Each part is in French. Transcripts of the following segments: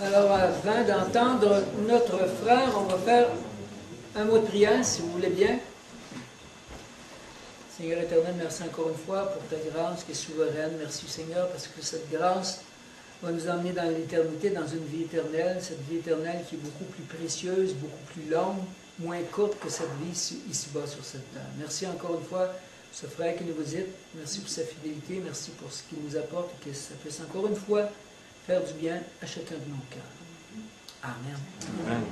Alors, avant d'entendre notre frère, on va faire un mot de prière, si vous voulez bien. Seigneur éternel, merci encore une fois pour ta grâce qui est souveraine. Merci Seigneur, parce que cette grâce va nous emmener dans l'éternité, dans une vie éternelle. Cette vie éternelle qui est beaucoup plus précieuse, beaucoup plus longue, moins courte que cette vie ici-bas sur cette terre. Merci encore une fois pour ce frère qui nous visite. Merci pour sa fidélité. Merci pour ce qu'il nous apporte et que ça puisse encore une fois faire du bien à chacun de nos cœurs. Amen. Amen.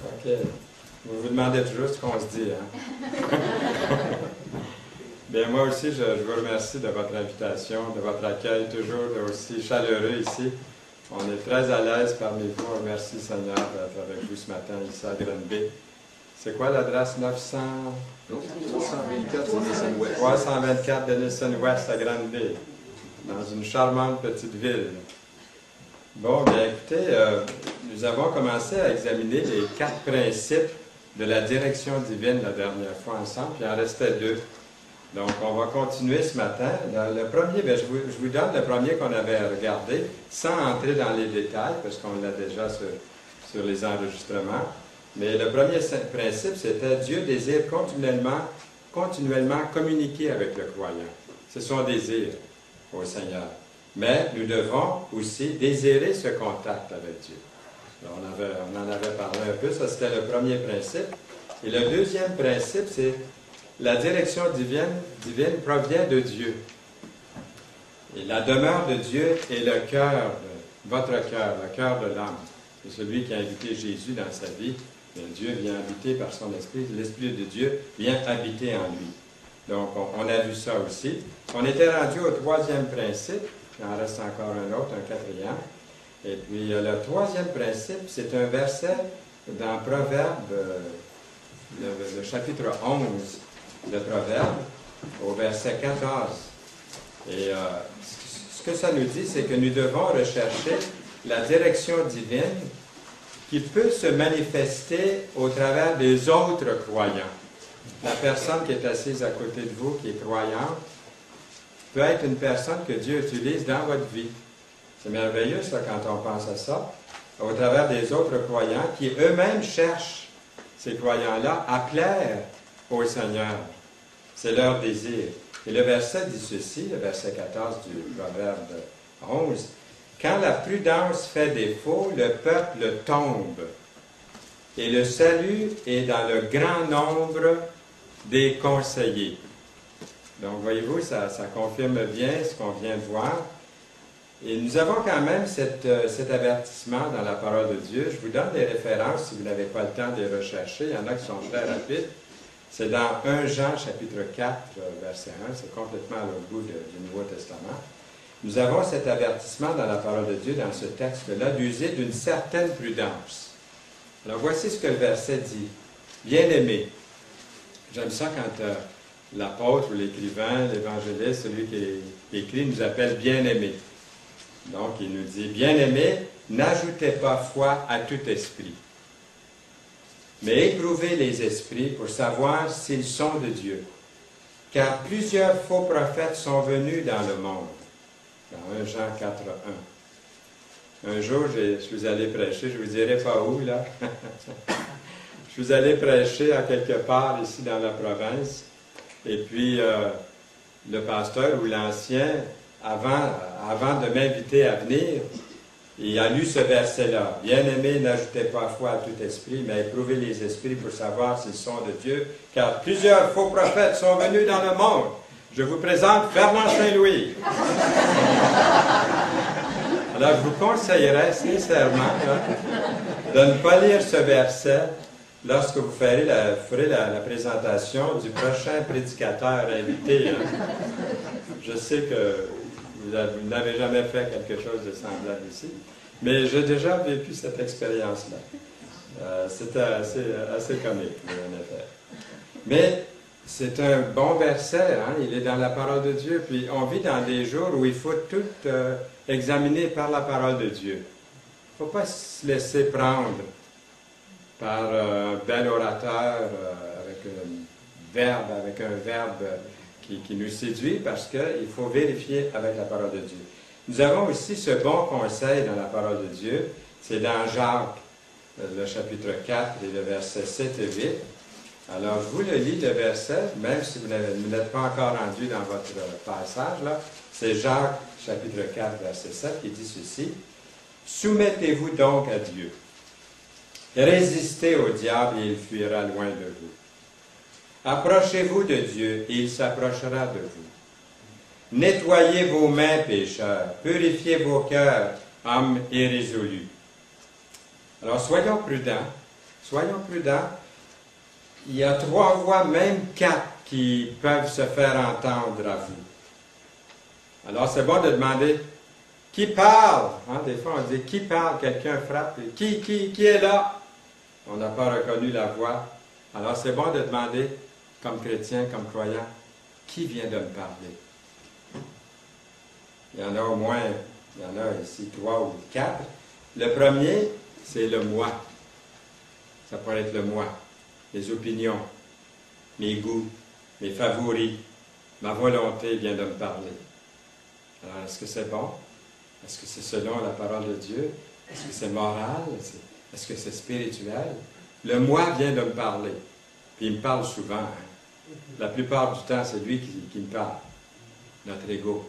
OK. Vous vous demandez toujours ce qu'on se dit, hein? Bien, moi aussi, je vous remercie de votre invitation, de votre accueil toujours aussi chaleureux ici. On est très à l'aise parmi vous. Merci Seigneur d'être avec vous ce matin ici à Granby. C'est quoi l'adresse 900? 324 Denison West à Granby, dans une charmante petite ville. Bon, bien écoutez, nous avons commencé à examiner les 4 principes de la direction divine la dernière fois ensemble, puis il en restait 2. Donc, on va continuer ce matin. Le premier, bien, je vous donne le premier qu'on avait regardé, sans entrer dans les détails, parce qu'on l'a déjà sur les enregistrements. Mais le premier principe, c'était Dieu désire continuellement communiquer avec le croyant. C'est son désir au Seigneur. Mais nous devons aussi désirer ce contact avec Dieu. Alors, on en avait parlé un peu, ça c'était le premier principe. Et le deuxième principe, c'est la direction divine provient de Dieu. Et la demeure de Dieu est le cœur, votre cœur, le cœur de l'âme. C'est celui qui a invité Jésus dans sa vie. Et Dieu vient habiter par son esprit. L'Esprit de Dieu vient habiter en lui. Donc, on a vu ça aussi. On était rendu au 3e principe. Il en reste encore un autre, un 4e. Et puis, le 3e principe, c'est un verset dans Proverbe, le chapitre 11 de Proverbe, au verset 14. Et ce que ça nous dit, c'est que nous devons rechercher la direction divine qui peut se manifester au travers des autres croyants. La personne qui est assise à côté de vous, qui est croyante, peut être une personne que Dieu utilise dans votre vie. C'est merveilleux, ça, quand on pense à ça. Au travers des autres croyants qui eux-mêmes cherchent, ces croyants-là, à plaire au Seigneur. C'est leur désir. Et le verset dit ceci, le verset 14 du Proverbe 11. « Quand la prudence fait défaut, le peuple tombe, et le salut est dans le grand nombre des conseillers. » Donc, voyez-vous, ça confirme bien ce qu'on vient de voir. Et nous avons quand même cet avertissement dans la parole de Dieu. Je vous donne des références si vous n'avez pas le temps de les rechercher. Il y en a qui sont très rapides. C'est dans 1 Jean, chapitre 4, verset 1. C'est complètement à l'autre bout du Nouveau Testament. Nous avons cet avertissement dans la parole de Dieu, dans ce texte-là, d'user d'une certaine prudence. Alors, voici ce que le verset dit. « Bien-aimés ». J'aime ça quand l'apôtre ou l'écrivain, l'évangéliste, celui qui écrit, nous appelle « bien-aimés ». Donc, il nous dit, « Bien-aimés, n'ajoutez pas foi à tout esprit, mais éprouvez les esprits pour savoir s'ils sont de Dieu. Car plusieurs faux prophètes sont venus dans le monde. » Dans 1 Jean 4, 1. Un jour, je suis allé prêcher, je ne vous dirai pas où, là. Je suis allé prêcher à quelque part ici dans la province. Et puis, le pasteur ou l'ancien, avant de m'inviter à venir, il a lu ce verset-là. « Bien-aimés, n'ajoutez pas foi à tout esprit, mais éprouvez les esprits pour savoir s'ils sont de Dieu, car plusieurs faux prophètes sont venus dans le monde. Je vous présente Fernand Saint-Louis. » Alors, je vous conseillerais sincèrement de ne pas lire ce verset lorsque vous ferez la présentation du prochain prédicateur invité. Je sais que vous n'avez jamais fait quelque chose de semblable ici, mais j'ai déjà vécu cette expérience-là. C'était assez comique, en effet. Mais c'est un bon verset, hein? Il est dans la parole de Dieu. Puis on vit dans des jours où il faut tout examiner par la parole de Dieu. Il ne faut pas se laisser prendre par un bel orateur avec un verbe qui nous séduit, parce qu'il faut vérifier avec la parole de Dieu. Nous avons aussi ce bon conseil dans la parole de Dieu. C'est dans Jacques, le chapitre 4, et le verset 7 et 8. Alors, je vous le lis, le verset, même si vous n'êtes pas encore rendu dans votre passage, là. C'est Jacques, chapitre 4, verset 7, qui dit ceci. « Soumettez-vous donc à Dieu. Résistez au diable et il fuira loin de vous. Approchez-vous de Dieu et il s'approchera de vous. Nettoyez vos mains, pécheurs. Purifiez vos cœurs, hommes irrésolus. » Alors, soyons prudents. Soyons prudents. Il y a 3 voix, même 4, qui peuvent se faire entendre à vous. Alors, c'est bon de demander qui parle. Hein? Des fois, on dit qui parle, quelqu'un frappe. Qui est là? On n'a pas reconnu la voix. Alors, c'est bon de demander, comme chrétien, comme croyant, qui vient de me parler? Il y en a au moins, il y en a ici 3 ou 4. Le premier, c'est le moi. Ça pourrait être le moi. Mes opinions, mes goûts, mes favoris, ma volonté vient de me parler. Alors, est-ce que c'est bon? Est-ce que c'est selon la parole de Dieu? Est-ce que c'est moral? Est-ce que c'est spirituel? Le moi vient de me parler. Puis il me parle souvent. Hein? La plupart du temps, c'est lui qui me parle. Notre ego.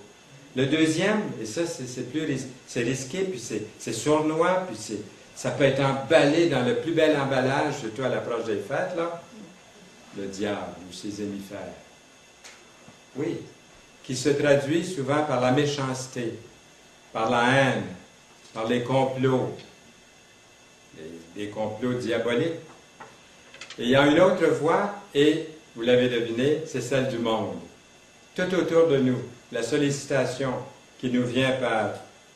Le deuxième, et ça, c'est risqué, puis c'est sournois, puis ça peut être emballé dans le plus bel emballage, surtout à l'approche des fêtes, là. Le diable ou ses hémifères. Oui, qui se traduit souvent par la méchanceté, par la haine, par les complots, des complots diaboliques. Et il y a une autre voie, et vous l'avez deviné, c'est celle du monde. Tout autour de nous, la sollicitation qui nous vient par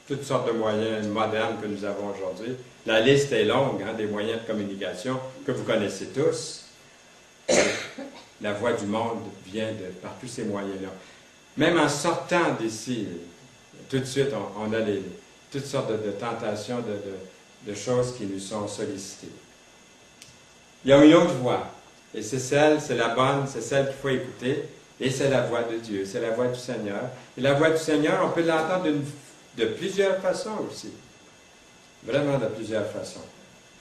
toutes sortes de moyens modernes que nous avons aujourd'hui. La liste est longue, hein, des moyens de communication que vous connaissez tous. La voix du monde vient par tous ces moyens-là. Même en sortant d'ici, tout de suite, on a toutes sortes de tentations, de choses qui nous sont sollicitées. Il y a une autre voix, et c'est la bonne, c'est celle qu'il faut écouter, et c'est la voix de Dieu, c'est la voix du Seigneur. Et la voix du Seigneur, on peut l'entendre de plusieurs façons aussi. Vraiment de plusieurs façons.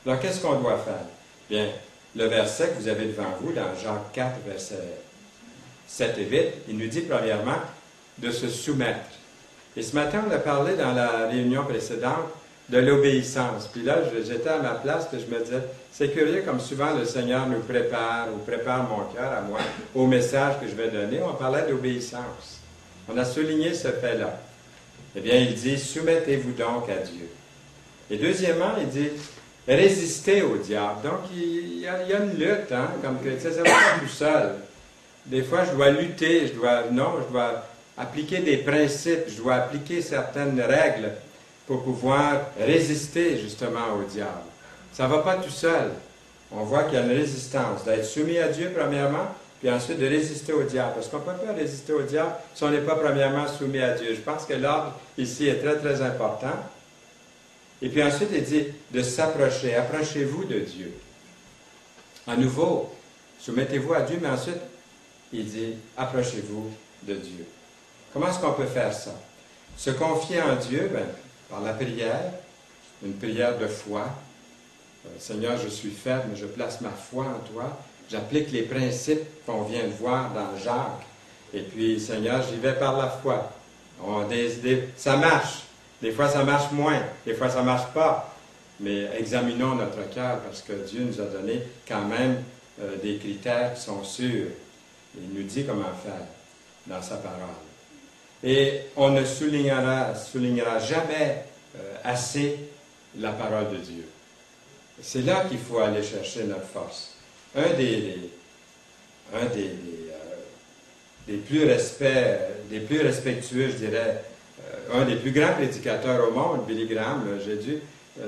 Alors, qu'est-ce qu'on doit faire? Bien, le verset que vous avez devant vous, dans Jacques 4, versets 7 et 8, il nous dit premièrement de se soumettre. Et ce matin, on a parlé dans la réunion précédente de l'obéissance. Puis là, j'étais à ma place et je me disais, c'est curieux comme souvent le Seigneur nous prépare, ou prépare mon cœur à moi, au message que je vais donner. On parlait d'obéissance. On a souligné ce fait-là. Eh bien, il dit, soumettez-vous donc à Dieu. Et deuxièmement, il dit, résistez au diable. Donc, il y a une lutte, hein, comme chrétien, ça ne va pas tout seul. Des fois, je dois lutter, je dois appliquer des principes, je dois appliquer certaines règles pour pouvoir résister justement au diable. Ça ne va pas tout seul. On voit qu'il y a une résistance, d'être soumis à Dieu premièrement, puis ensuite de résister au diable. Parce qu'on ne peut pas résister au diable si on n'est pas premièrement soumis à Dieu. Je pense que l'ordre ici est très, très important. Et puis ensuite, il dit de s'approcher. Approchez-vous de Dieu. À nouveau, soumettez-vous à Dieu, mais ensuite, il dit approchez-vous de Dieu. Comment est-ce qu'on peut faire ça? Se confier en Dieu, par la prière, une prière de foi. Seigneur, je suis faible, mais je place ma foi en toi. J'applique les principes qu'on vient de voir dans Jacques. Et puis, Seigneur, j'y vais par la foi. Ça marche. Des fois, ça marche moins. Des fois, ça ne marche pas. Mais examinons notre cœur parce que Dieu nous a donné quand même des critères qui sont sûrs. Il nous dit comment faire dans sa parole. Et on ne soulignera jamais assez la parole de Dieu. C'est là qu'il faut aller chercher notre force. Un des plus respectueux, je dirais, un des plus grands prédicateurs au monde, Billy Graham,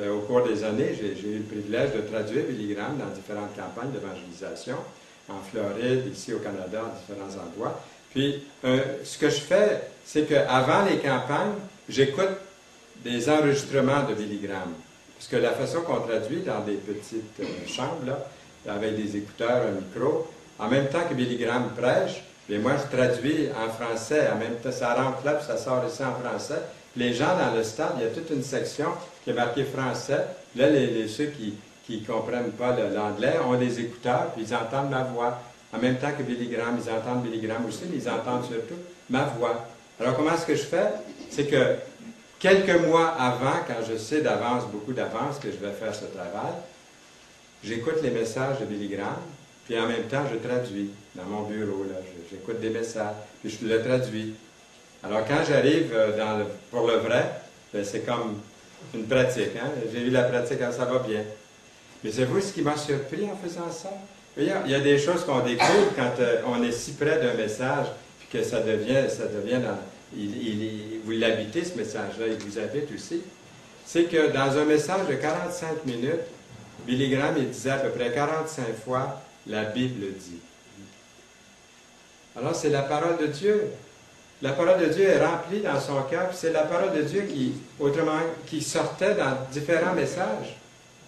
au cours des années, j'ai eu le privilège de traduire Billy Graham dans différentes campagnes d'évangélisation. en Floride, ici au Canada, à différents endroits. Puis, ce que je fais, c'est qu'avant les campagnes, j'écoute des enregistrements de Billy Graham. Parce que la façon qu'on traduit dans des petites chambres, là, avec des écouteurs, un micro, en même temps que Billy Graham prêche, bien moi je traduis en français, en même temps ça rentre là, puis ça sort ici en français. Les gens dans le stade, il y a toute une section qui est marquée français. Là, ceux qui ne comprennent pas l'anglais ont des écouteurs, puis ils entendent ma voix. En même temps que Billy Graham, ils entendent Billy Graham aussi, mais ils entendent surtout ma voix. Alors comment est-ce que je fais? C'est que quelques mois avant, quand je sais d'avance, beaucoup d'avance, que je vais faire ce travail, j'écoute les messages de Billy Graham, puis en même temps, je traduis dans mon bureau. J'écoute des messages, puis je le traduis. Alors quand j'arrive pour le vrai, c'est comme une pratique. Hein? J'ai eu la pratique, hein, ça va bien. Mais c'est vous ce qui m'a surpris en faisant ça? Il y a des choses qu'on découvre quand on est si près d'un message, puis que ça devient vous l'habitez, ce message-là, il vous habite aussi. C'est que dans un message de 45 minutes, Billy Graham, il disait à peu près 45 fois, la Bible dit. Alors, c'est la parole de Dieu. La parole de Dieu est remplie dans son cœur, puis c'est la parole de Dieu qui sortait dans différents messages.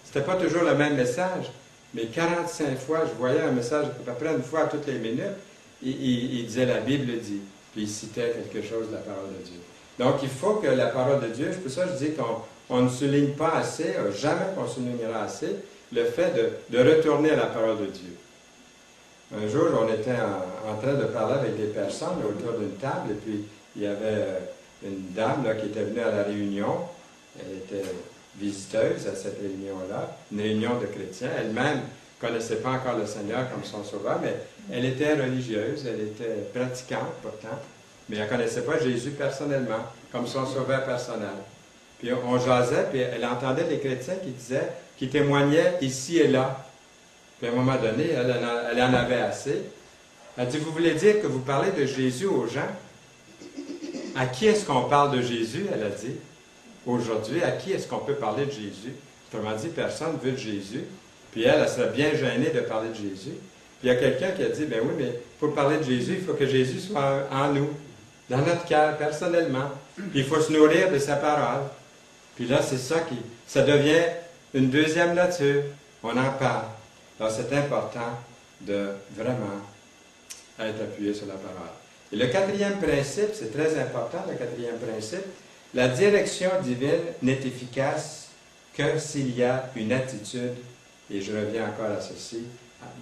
C'était pas toujours le même message, mais 45 fois, je voyais un message à peu près une fois toutes les minutes, il disait la Bible dit, puis il citait quelque chose de la parole de Dieu. Donc, il faut que la parole de Dieu, c'est pour ça que je dis qu'on ne souligne pas assez, jamais qu'on soulignera assez, le fait de retourner à la parole de Dieu. Un jour, on était en train de parler avec des personnes autour d'une table, et puis il y avait une dame là, qui était venue à la réunion. Elle était visiteuse à cette réunion-là, une réunion de chrétiens. Elle-même ne connaissait pas encore le Seigneur comme son sauveur, mais elle était religieuse, elle était pratiquante pourtant, mais elle ne connaissait pas Jésus personnellement, comme son sauveur personnel. Puis on jasait, puis elle entendait les chrétiens qui témoignaient ici et là. Puis à un moment donné, elle en avait assez. Elle dit, vous voulez dire que vous parlez de Jésus aux gens? À qui est-ce qu'on parle de Jésus? Elle a dit. Aujourd'hui, à qui est-ce qu'on peut parler de Jésus? Autrement dit, personne ne veut de Jésus. Puis elle serait bien gênée de parler de Jésus. Puis il y a quelqu'un qui a dit, ben oui, mais pour parler de Jésus, il faut que Jésus soit en nous, dans notre cœur, personnellement. Puis il faut se nourrir de sa parole. Puis là, c'est ça devient une deuxième nature. On en parle. Alors, c'est important de vraiment être appuyé sur la parole. Et le quatrième principe, c'est très important, le quatrième principe, la direction divine n'est efficace que s'il y a une attitude, et je reviens encore à ceci,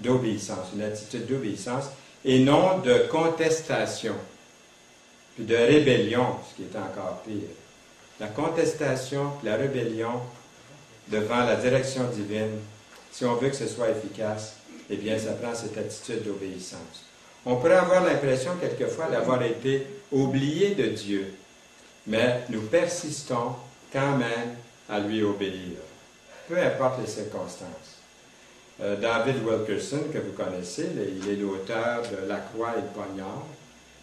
d'obéissance, une attitude d'obéissance, et non de contestation, puis de rébellion, ce qui est encore pire. La contestation, la rébellion devant la direction divine, si on veut que ce soit efficace, eh bien, ça prend cette attitude d'obéissance. On pourrait avoir l'impression, quelquefois, d'avoir été oublié de Dieu, mais nous persistons quand même à lui obéir, peu importe les circonstances. David Wilkerson, que vous connaissez, il est l'auteur de La Croix et le Poignard.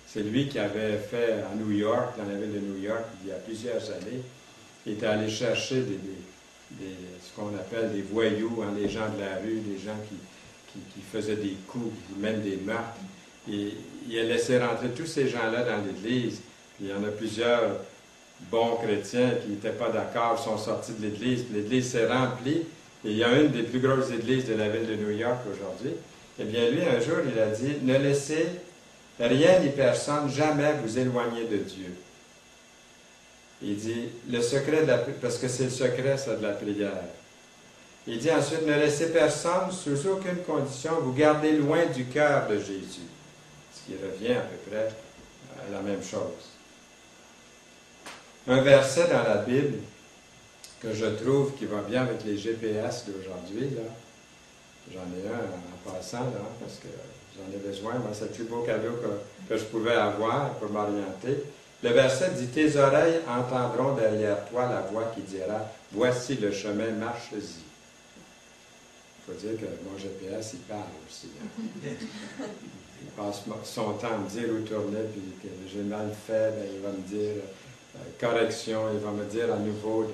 C'est lui qui avait fait à New York, dans la ville de New York, il y a plusieurs années, il était allé chercher ce qu'on appelle des voyous, hein, les gens de la rue, des gens qui faisaient des coups, même des meurtres. Et il a laissé rentrer tous ces gens-là dans l'Église. Il y en a plusieurs bons chrétiens qui n'étaient pas d'accord, sont sortis de l'Église. L'Église s'est remplie. Et il y a une des plus grosses églises de la ville de New York aujourd'hui. Eh bien, lui, un jour, il a dit, ne laissez rien ni personne jamais vous éloigner de Dieu. Il dit, le secret parce que c'est le secret, ça, de la prière. Il dit ensuite, ne laissez personne, sous aucune condition, vous garder loin du cœur de Jésus. Ce qui revient à peu près à la même chose. Un verset dans la Bible que je trouve qui va bien avec les GPS d'aujourd'hui, là. J'en ai un en passant, là, parce que j'en ai besoin. Moi, c'est le plus beau cadeau que je pouvais avoir pour m'orienter. Le verset dit, « Tes oreilles entendront derrière toi la voix qui dira, voici le chemin, marche-y. » Il faut dire que mon GPS, il parle aussi. Hein. Il passe son temps à me dire où tourner, puis que j'ai mal fait, bien, il va me dire correction, il va me dire à nouveau.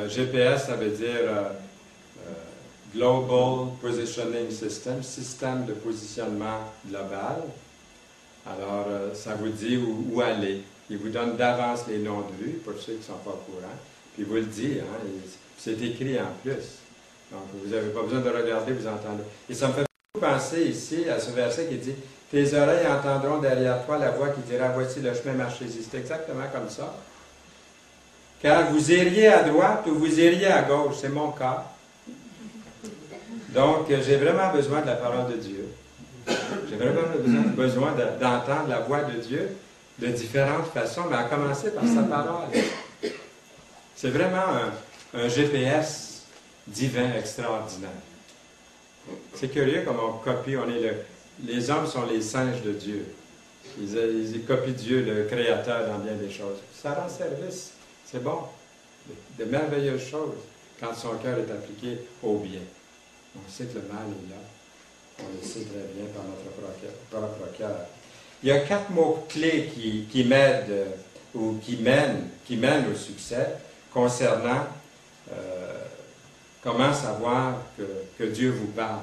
GPS, ça veut dire Global Positioning System, système de positionnement global. Alors, ça vous dit où aller. Il vous donne d'avance les noms de rue, pour ceux qui ne sont pas au courant. Puis il vous le dit, hein, c'est écrit en plus. Donc, vous n'avez pas besoin de regarder, vous entendez. Et ça me fait beaucoup penser ici à ce verset qui dit « Tes oreilles entendront derrière toi la voix qui dira « Voici le chemin, marchez-y ». C'est exactement comme ça. Car vous iriez à droite ou vous iriez à gauche, c'est mon cas. Donc, j'ai vraiment besoin de la parole de Dieu. J'ai vraiment besoin d'entendre la voix de Dieu de différentes façons, mais à commencer par sa parole. C'est vraiment un GPS divin extraordinaire. C'est curieux comme on copie, les hommes sont les singes de Dieu. Ils copient Dieu, le Créateur, dans bien des choses. Ça rend service. C'est bon. De merveilleuses choses quand son cœur est appliqué au bien. On sait que le mal est là. On le sait très bien par notre propre cœur. Il y a 4 mots-clés qui m'aident ou qui mènent au succès concernant comment savoir que Dieu vous parle.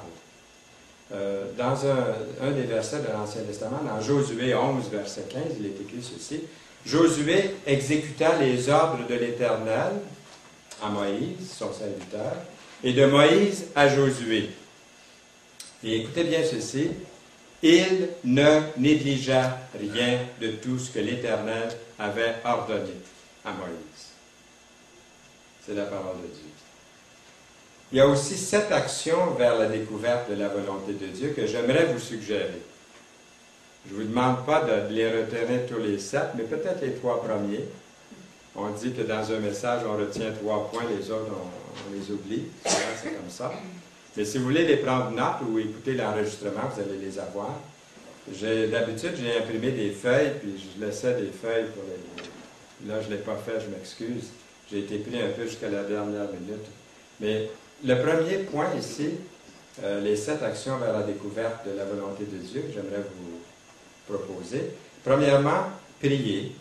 Dans un des versets de l'Ancien Testament, dans Josué 11, verset 15, il est écrit ceci. Josué exécuta les ordres de l'Éternel à Moïse, son serviteur, et de Moïse à Josué. Et écoutez bien ceci, il ne négligea rien de tout ce que l'Éternel avait ordonné à Moïse. C'est la parole de Dieu. Il y a aussi 7 actions vers la découverte de la volonté de Dieu que j'aimerais vous suggérer. Je ne vous demande pas de les retenir tous les 7, mais peut-être les 3 premiers. On dit que dans un message, on retient 3 points, les autres, on les oublie. C'est comme ça. Mais si vous voulez les prendre note ou écouter l'enregistrement, vous allez les avoir. D'habitude, j'ai imprimé des feuilles, puis je laissais des feuilles pour les... Là, je ne l'ai pas fait, je m'excuse. J'ai été pris un peu jusqu'à la dernière minute. Mais le premier point ici, les 7 actions vers la découverte de la volonté de Dieu que j'aimerais vous proposer. Premièrement, prier,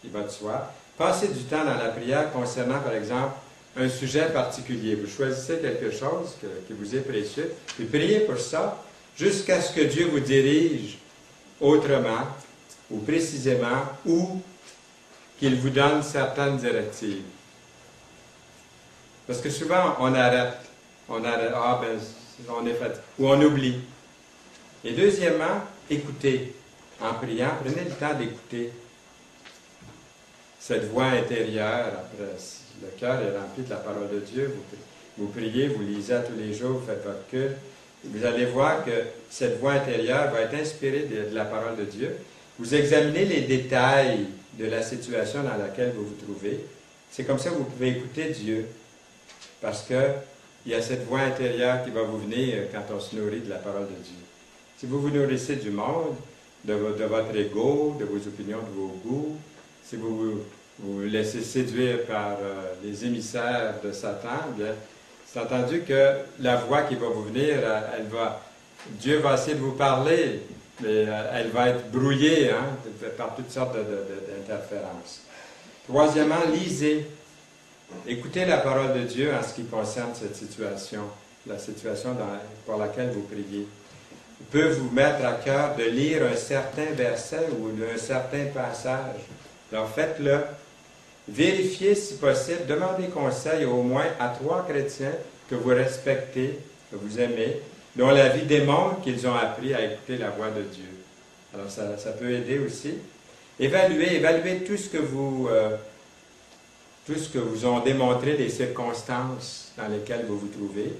il va de soi. Passez du temps dans la prière concernant, par exemple, un sujet particulier. Vous choisissez quelque chose qui vous est précieux, puis priez pour ça jusqu'à ce que Dieu vous dirige autrement ou précisément ou qu'il vous donne certaines directives. Parce que souvent, on arrête, on est fatigué, ou on oublie. Et deuxièmement, écoutez. En priant, prenez le temps d'écouter cette voix intérieure. Après, le cœur est rempli de la parole de Dieu. Vous priez, vous lisez tous les jours, vous faites votre culte. Vous allez voir que cette voix intérieure va être inspirée de la parole de Dieu. Vous examinez les détails de la situation dans laquelle vous vous trouvez. C'est comme ça que vous pouvez écouter Dieu. Parce qu'il y a cette voix intérieure qui va vous venir quand on se nourrit de la parole de Dieu. Si vous vous nourrissez du monde, de votre ego, de vos opinions, de vos goûts, si vous vous laissez séduire par les émissaires de Satan, bien, c'est entendu que la voix qui va vous venir, Dieu va essayer de vous parler, mais elle va être brouillée par toutes sortes d'interférences. Troisièmement, lisez. Écoutez la parole de Dieu en ce qui concerne cette situation, la situation pour laquelle vous priez. Il peut vous mettre à cœur de lire un certain verset ou un certain passage. Alors faites-le. Vérifiez si possible, demandez conseil au moins à 3 chrétiens que vous respectez, que vous aimez, dont la vie démontre qu'ils ont appris à écouter la voix de Dieu. Alors ça peut aider aussi. Évaluez tout ce que vous ont démontré les circonstances dans lesquelles vous vous trouvez.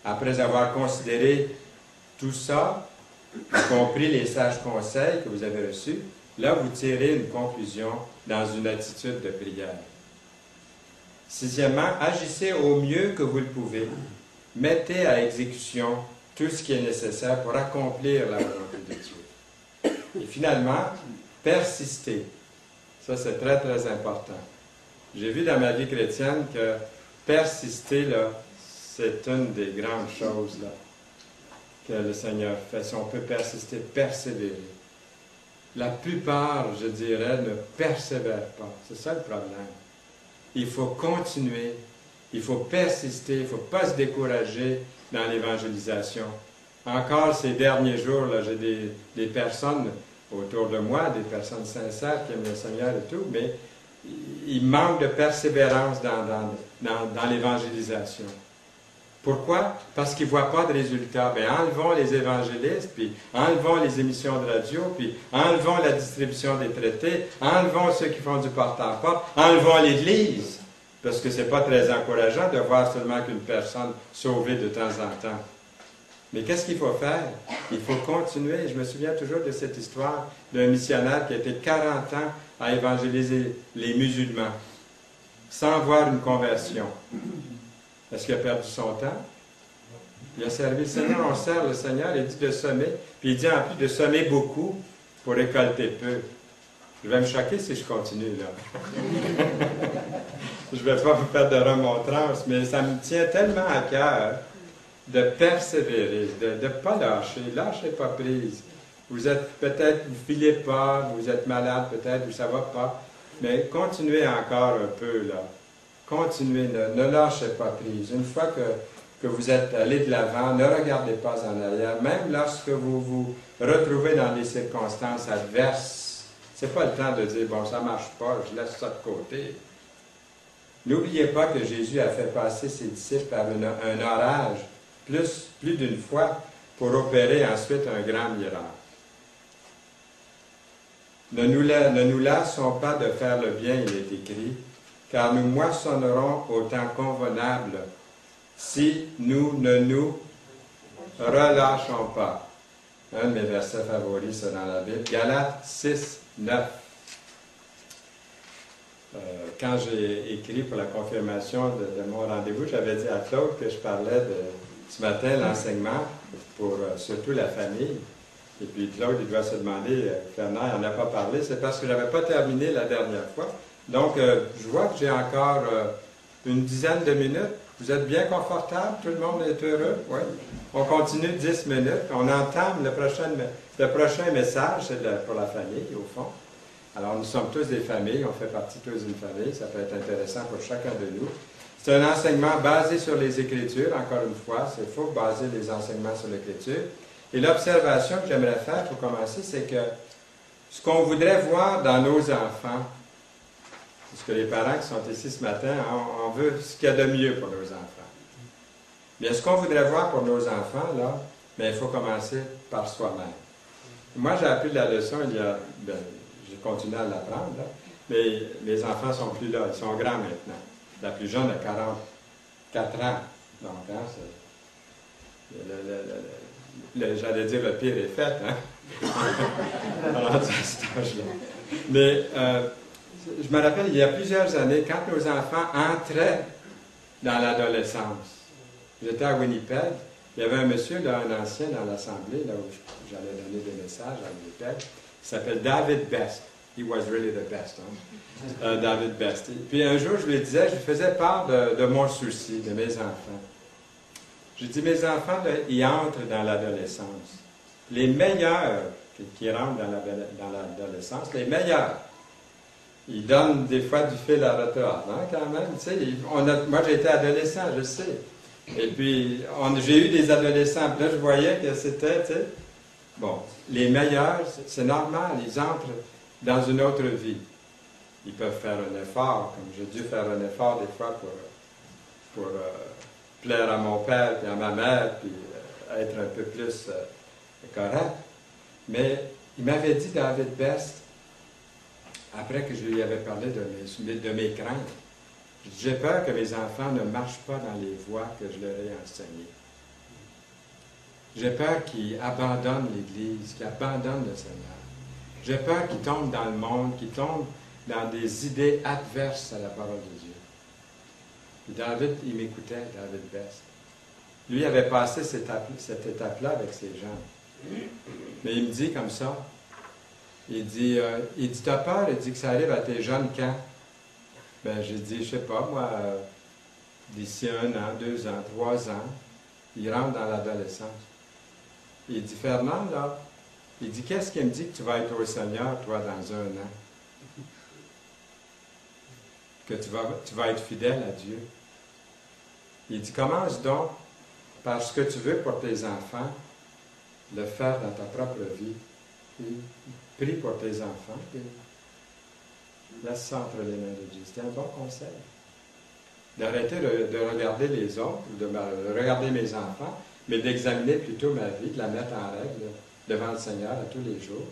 Après avoir considéré tout ça, y compris les sages conseils que vous avez reçus, là, vous tirez une conclusion dans une attitude de prière. Sixièmement, agissez au mieux que vous le pouvez. Mettez à exécution tout ce qui est nécessaire pour accomplir la volonté de Dieu. Et finalement, persistez. Ça, c'est très, très important. J'ai vu dans ma vie chrétienne que persister, là, c'est une des grandes choses là, que le Seigneur fait. Si on peut persister, persévérer. La plupart, je dirais, ne persévèrent pas. C'est ça le problème. Il faut continuer Il faut persister, il ne faut pas se décourager dans l'évangélisation. Encore ces derniers jours, là, j'ai des personnes autour de moi, des personnes sincères qui aiment le Seigneur et tout, mais il manque de persévérance dans l'évangélisation. Pourquoi? Parce qu'ils ne voient pas de résultats. Bien, enlevons les évangélistes, puis enlevons les émissions de radio, puis enlevons la distribution des traités, enlevons ceux qui font du porte-à-porte, enlevons l'Église. Parce que ce n'est pas très encourageant de voir seulement qu'une personne sauvée de temps en temps. Mais qu'est-ce qu'il faut faire? Il faut continuer. Je me souviens toujours de cette histoire d'un missionnaire qui a été 40 ans à évangéliser les musulmans, sans voir une conversion. Est-ce qu'il a perdu son temps? Il a servi le Seigneur, on sert le Seigneur, il dit de semer, puis il dit en plus de semer beaucoup pour récolter peu. Je vais me choquer si je continue, là. Je ne vais pas vous faire de remontrances, mais ça me tient tellement à cœur de persévérer, de ne pas lâcher. Lâchez pas prise. Vous êtes peut-être, vous ne filez pas, vous êtes malade peut-être, ou ça ne va pas, mais continuez encore un peu, là. Continuez, ne lâchez pas prise. Une fois que vous êtes allé de l'avant, ne regardez pas en arrière. Même lorsque vous vous retrouvez dans des circonstances adverses, ce n'est pas le temps de dire, bon, ça ne marche pas, je laisse ça de côté. N'oubliez pas que Jésus a fait passer ses disciples par un orage, plus d'une fois, pour opérer ensuite un grand miracle. Ne nous lassons pas de faire le bien, il est écrit, car nous moissonnerons au temps convenable si nous ne nous relâchons pas. Un de mes versets favoris, c'est dans la Bible, Galates 6, 9. Quand j'ai écrit pour la confirmation de mon rendez-vous, j'avais dit à Claude que je parlais ce matin l'enseignement pour surtout la famille. Et puis Claude, il doit se demander, Fernand, il n'en a pas parlé, c'est parce que je n'avais pas terminé la dernière fois. Donc, je vois que j'ai encore une dizaine de minutes. Vous êtes bien confortable? Tout le monde est heureux? Oui. On continue 10 minutes. On entame le prochain message, c'est pour la famille, au fond. Alors, nous sommes tous des familles, on fait partie tous d'une famille, ça peut être intéressant pour chacun de nous. C'est un enseignement basé sur les Écritures, encore une fois, c'est faux baser les enseignements sur l'Écriture. Et l'observation que j'aimerais faire pour commencer, c'est que ce qu'on voudrait voir dans nos enfants, parce que les parents qui sont ici ce matin, on veut ce qu'il y a de mieux pour nos enfants. Bien, ce qu'on voudrait voir pour nos enfants, là, bien, il faut commencer par soi-même. Moi, j'ai appris la leçon il y a... Bien, j'ai continué à l'apprendre, là, mais mes enfants ne sont plus là, ils sont grands maintenant. La plus jeune a 44 ans. Donc, hein, j'allais dire le pire est fait, hein? Alors, à cet âge-là. Mais je me rappelle, il y a plusieurs années, quand nos enfants entraient dans l'adolescence, j'étais à Winnipeg, il y avait un monsieur, là, un ancien dans l'Assemblée, là où j'allais donner des messages à Winnipeg, il s'appelle David Best. He was really the best, hein? David Best. Et puis un jour, je lui disais, je lui faisais part de mon souci, de mes enfants. J'ai dit, mes enfants, là, ils entrent dans l'adolescence. Les meilleurs qui rentrent dans l'adolescence, les meilleurs, ils donnent des fois du fil à retordre, hein, quand même. Tu sais, moi, j'ai été adolescent, je sais. Et puis, j'ai eu des adolescents, puis là, je voyais que c'était, tu sais, bon, les meilleurs, c'est normal, ils entrent dans une autre vie. Ils peuvent faire un effort, comme j'ai dû faire un effort des fois pour plaire à mon père et à ma mère, puis être un peu plus correct. Mais il m'avait dit, David Best, après que je lui avais parlé de mes craintes, j'ai peur que mes enfants ne marchent pas dans les voies que je leur ai enseignées. J'ai peur qu'ils abandonnent l'Église, qu'ils abandonnent le Seigneur. J'ai peur qu'ils tombent dans le monde, qu'ils tombent dans des idées adverses à la parole de Dieu. Puis David, il m'écoutait, David Best. Lui avait passé cette étape-là avec ses gens. Mais il me dit comme ça, il dit, t'as peur? Il dit que ça arrive à tes jeunes quand? Ben, j'ai dit, je sais pas, moi, d'ici 1 an, 2 ans, 3 ans, ils rentrent dans l'adolescence. Il dit, Fernand, là, il dit, qu'est-ce qui me dit que tu vas être au Seigneur, toi, dans 1 an? Que tu vas être fidèle à Dieu. Il dit, commence donc par ce que tu veux pour tes enfants, le faire dans ta propre vie. Et prie pour tes enfants. Et laisse ça entre les mains de Dieu. C'est un bon conseil. D'arrêter de regarder les autres, de regarder mes enfants, mais d'examiner plutôt ma vie, de la mettre en règle devant le Seigneur à tous les jours,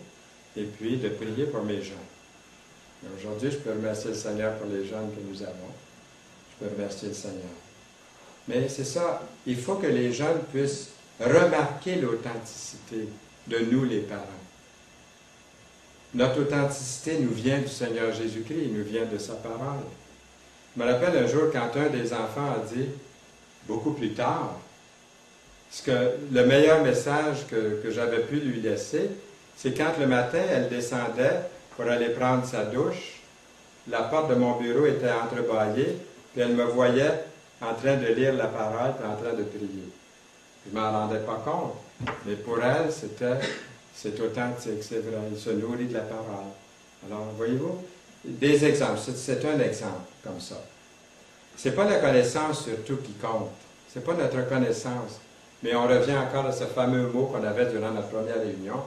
et puis de prier pour mes jeunes. Aujourd'hui, je peux remercier le Seigneur pour les jeunes que nous avons. Je peux remercier le Seigneur. Mais c'est ça, il faut que les jeunes puissent remarquer l'authenticité de nous, les parents. Notre authenticité nous vient du Seigneur Jésus-Christ, il nous vient de sa parole. Je me rappelle un jour quand un des enfants a dit, beaucoup plus tard, le meilleur message que j'avais pu lui laisser, c'est quand le matin, elle descendait pour aller prendre sa douche, la porte de mon bureau était entrebâillée, puis elle me voyait en train de lire la parole et en train de prier. Je ne m'en rendais pas compte, mais pour elle, c'est authentique, c'est vrai, elle se nourrit de la parole. Alors, voyez-vous, des exemples, c'est un exemple comme ça. Ce n'est pas la connaissance surtout qui compte, ce n'est pas notre connaissance, mais on revient encore à ce fameux mot qu'on avait durant notre première réunion,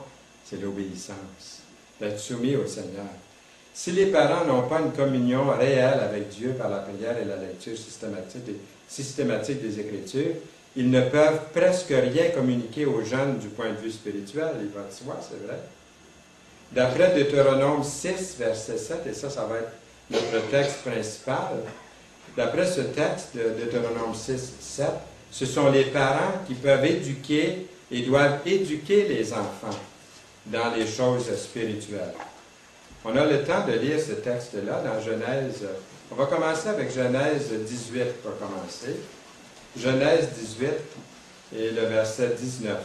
c'est l'obéissance, d'être soumis au Seigneur. Si les parents n'ont pas une communion réelle avec Dieu par la prière et la lecture systématique des Écritures, ils ne peuvent presque rien communiquer aux jeunes du point de vue spirituel, il va de soi, c'est vrai. D'après Deutéronome 6, verset 7, et ça va être notre texte principal, d'après ce texte de Deutéronome 6, 7, ce sont les parents qui peuvent éduquer et doivent éduquer les enfants dans les choses spirituelles. On a le temps de lire ce texte-là dans Genèse. On va commencer avec Genèse 18 pour commencer. Genèse 18 et le verset 19.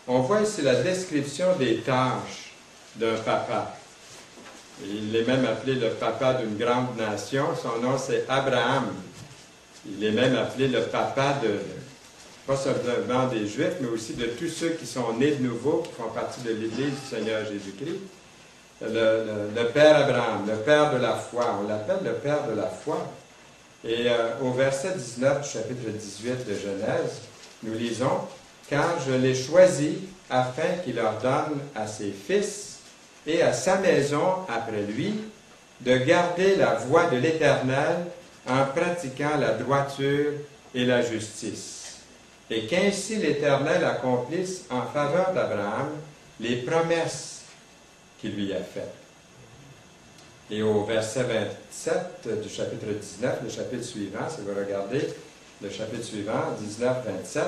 On voit ici la description des tâches d'un papa. Il est même appelé le papa d'une grande nation. Son nom, c'est Abraham. Il est même appelé le papa pas seulement des Juifs, mais aussi de tous ceux qui sont nés de nouveau, qui font partie de l'Église du Seigneur Jésus-Christ. Le Père Abraham, le Père de la foi. On l'appelle le Père de la foi. Et au verset 19 du chapitre 18 de Genèse, nous lisons « Car je l'ai choisi afin qu'il ordonne à ses fils et à sa maison après lui de garder la voie de l'Éternel en pratiquant la droiture et la justice. Et qu'ainsi l'Éternel accomplisse en faveur d'Abraham les promesses qu'il lui a faites. » Et au verset 27 du chapitre 19, le chapitre suivant, si vous regardez le chapitre suivant, 19-27,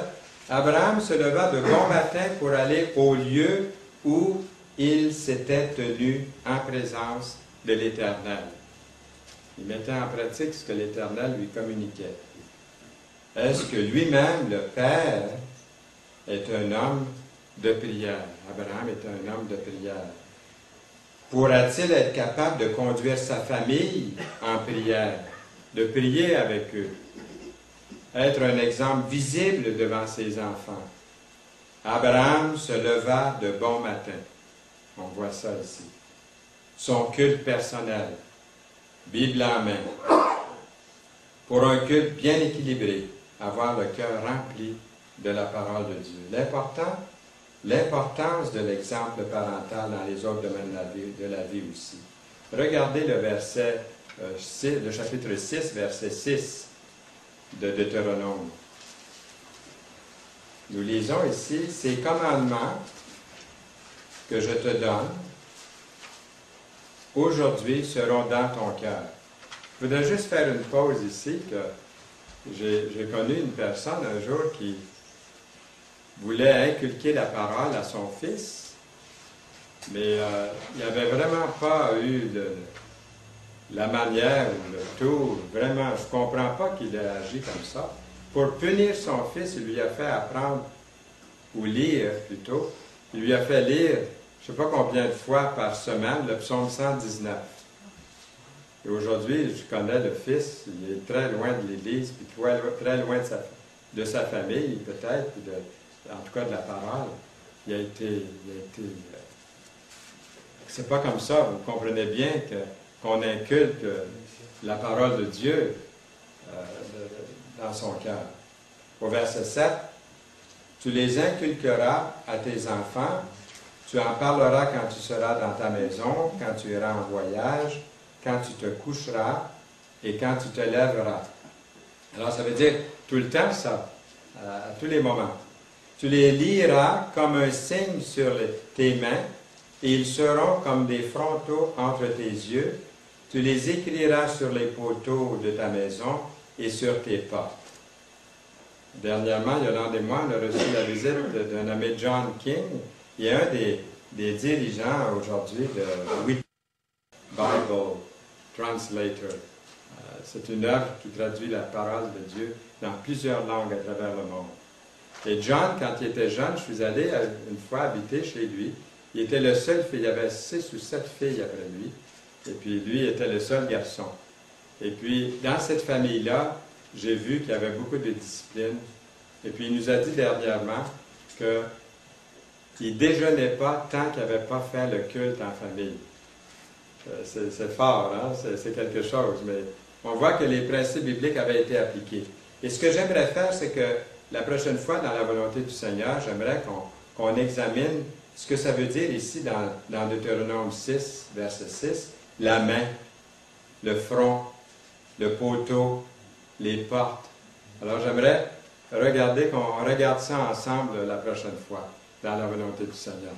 Abraham se leva de bon matin pour aller au lieu où il s'était tenu en présence de l'Éternel. Il mettait en pratique ce que l'Éternel lui communiquait. Est-ce que lui-même, le Père, est un homme de prière? Abraham est un homme de prière. Pourra-t-il être capable de conduire sa famille en prière, de prier avec eux, être un exemple visible devant ses enfants? Abraham se leva de bon matin. On voit ça ici. Son culte personnel, Bible en main, pour un culte bien équilibré, avoir le cœur rempli de la parole de Dieu. L'importance de l'exemple parental dans les autres domaines de la vie aussi. Regardez le verset 6, le chapitre 6, verset 6 de Deutéronome. Nous lisons ici, « Ces commandements que je te donne aujourd'hui seront dans ton cœur. » Je voudrais juste faire une pause ici, que j'ai connu une personne un jour qui voulait inculquer la parole à son fils, mais il n'avait vraiment pas eu la manière ou le tour. Vraiment, je ne comprends pas qu'il ait agi comme ça. Pour punir son fils, il lui a fait apprendre, ou lire plutôt, il lui a fait lire, je ne sais pas combien de fois par semaine, le psaume 119. Et aujourd'hui, je connais le fils, il est très loin de l'Église, puis très loin de sa famille, peut-être, puis en tout cas de la parole. Il a été c'est pas comme ça, vous comprenez bien qu'on inculque la parole de Dieu dans son cœur. Au verset 7, tu les inculqueras à tes enfants, tu en parleras quand tu seras dans ta maison, quand tu iras en voyage, quand tu te coucheras et quand tu te lèveras. Alors ça veut dire tout le temps ça, à tous les moments. Tu les liras comme un signe sur tes mains, et ils seront comme des frontaux entre tes yeux. Tu les écriras sur les poteaux de ta maison et sur tes portes. Dernièrement, Yolande et moi, on a reçu la visite d'un nommé John King. Il est un des dirigeants aujourd'hui de Bible Translator. C'est une œuvre qui traduit la parole de Dieu dans plusieurs langues à travers le monde. Et John, quand il était jeune, je suis allé une fois habiter chez lui. Il était le seul fils, il y avait 6 ou 7 filles après lui. Et puis lui était le seul garçon. Et puis dans cette famille-là, j'ai vu qu'il y avait beaucoup de discipline. Et puis il nous a dit dernièrement qu'il ne déjeunait pas tant qu'il n'avait pas fait le culte en famille. C'est fort, hein? C'est quelque chose, mais on voit que les principes bibliques avaient été appliqués. Et ce que j'aimerais faire, c'est que la prochaine fois, dans la volonté du Seigneur, j'aimerais qu'on examine ce que ça veut dire ici dans Deutéronome 6, verset 6, la main, le front, le poteau, les portes. Alors j'aimerais qu'on regarde ça ensemble la prochaine fois, dans la volonté du Seigneur.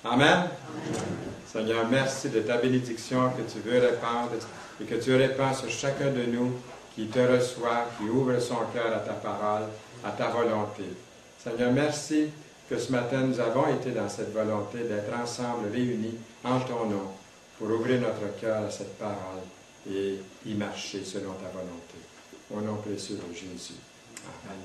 Amen. Amen. Seigneur, merci de ta bénédiction que tu veux répandre et que tu répands sur chacun de nous qui te reçoit, qui ouvre son cœur à ta parole, à ta volonté. Seigneur, merci que ce matin nous avons été dans cette volonté d'être ensemble réunis en ton nom pour ouvrir notre cœur à cette parole et y marcher selon ta volonté. Au nom précieux de Jésus. Amen.